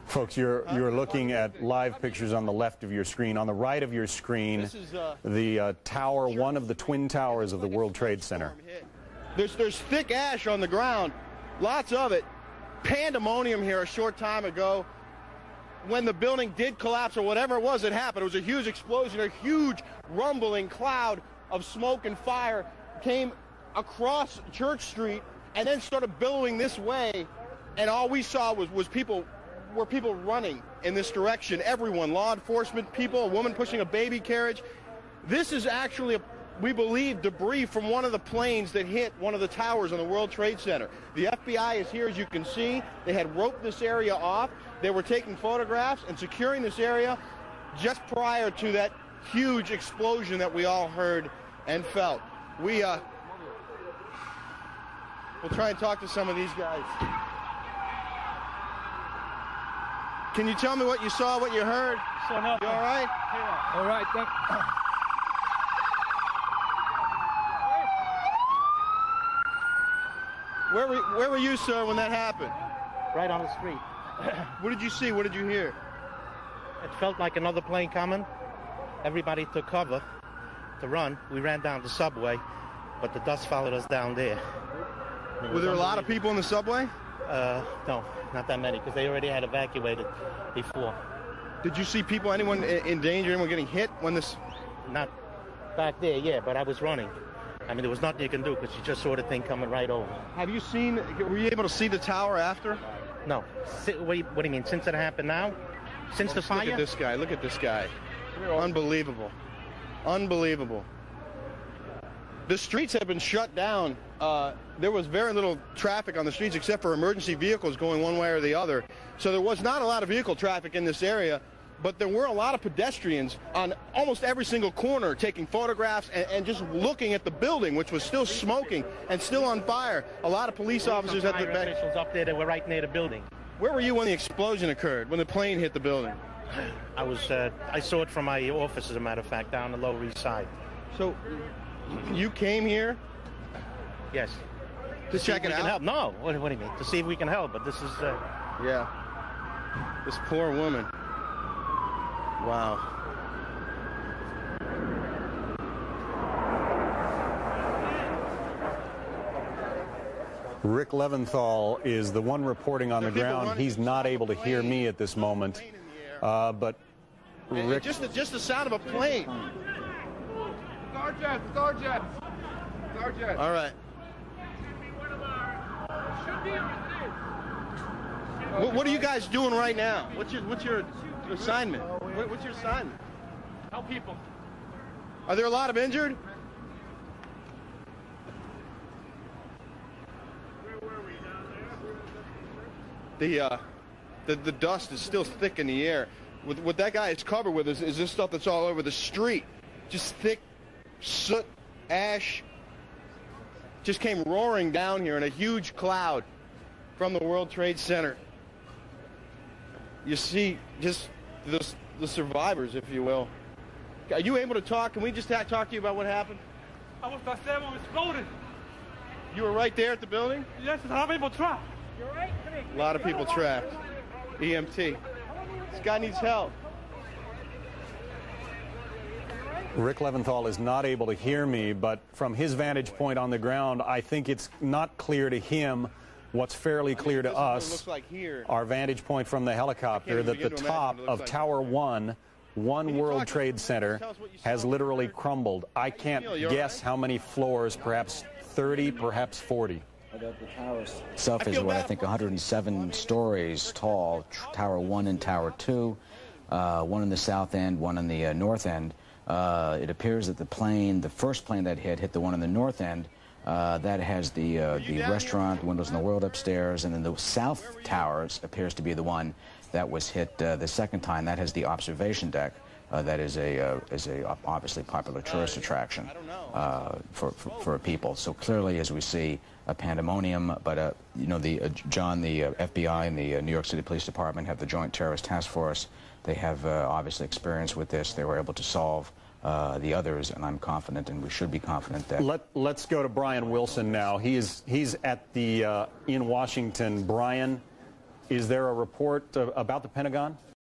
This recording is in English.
Folks, you're looking at live pictures on the left of your screen. On the right of your screen, the tower, one of the twin towers of the World Trade Center. There's thick ash on the ground, lots of it. Pandemonium here a short time ago. When the building did collapse or whatever it was that happened, it was a huge explosion, a huge rumbling cloud of smoke and fire came across Church Street and then started billowing this way, and all we saw was people running in this direction. Everyone, law enforcement, people, a woman pushing a baby carriage. This is actually, we believe, debris from one of the planes that hit one of the towers on the World Trade Center. The FBI is here, as you can see. They had roped this area off. They were taking photographs and securing this area just prior to that huge explosion that we all heard and felt. We'll try and talk to some of these guys. Can you tell me what you saw, what you heard? So no. You all right? Yeah. All right, thank you. Where were you, sir, when that happened? Right on the street. What did you see? What did you hear? It felt like another plane coming. Everybody took cover to run. We ran down the subway, but the dust followed us down there. Were there a lot of people in the subway? No, not that many, because they already had evacuated before. Did you see people, anyone in danger, anyone getting hit when this? Not back there, yeah, but I was running. I mean, there was nothing you can do, because you just saw the thing coming right over. Have you seen, were you able to see the tower after? No. What do you mean, since it happened now? Since the fire? Look at this guy, look at this guy. Unbelievable. Unbelievable. The streets have been shut down. There was very little traffic on the streets except for emergency vehicles going one way or the other. So there was not a lot of vehicle traffic in this area, but there were a lot of pedestrians on almost every single corner taking photographs and just looking at the building, which was still smoking and still on fire. A lot of police officers had the officials up there that were right near the building. Where were you when the explosion occurred, when the plane hit the building? I saw it from my office, as a matter of fact, down the Lower East Side. So you came here? Yes. To check it out? Help. No, what do you mean? To see if we can help, but this is... Yeah. This poor woman. Wow. Rick Leventhal is the one reporting on the ground. He's not able to hear me at this moment. But Rick... Just the sound of a plane. Starjets. All right. What are you guys doing right now? What's your assignment? What's your assignment? Help people. Are there a lot of injured? Where were we, down there? The dust is still thick in the air. What that guy is covered with is this stuff that's all over the street. Just thick soot, ash. Just came roaring down here in a huge cloud from the World Trade Center. You see just the survivors, if you will. Are you able to talk? Can we just talk to you about what happened? I was there when it exploded. You were right there at the building? Yes, there's a lot of people trapped. You're right? A lot of people trapped. EMT. This guy needs help. Rick Leventhal is not able to hear me, but from his vantage point on the ground, I think it's not clear to him what's fairly clear to us, our vantage point from the helicopter, that the top of Tower 1, One World Trade Center, has literally crumbled. I can't guess how many floors, perhaps 30, perhaps 40. The tower itself is, I think, 107 stories tall, Tower 1 and Tower 2, one in the south end, one in the north end. It appears that the first plane that hit the one in the north end. That has the restaurant, Windows in the World upstairs, and then the south towers appears to be the one that was hit the second time. That has the observation deck. That is a obviously popular tourist attraction for people. So clearly, as we see, a pandemonium. But you know, John, the FBI and the New York City Police Department have the Joint Terrorist Task Force. They have obviously experience with this. They were able to solve the others, and I'm confident, and we should be confident that... Let's go to Brian Wilson now. He's at the in Washington. Brian, Is there a report about the Pentagon?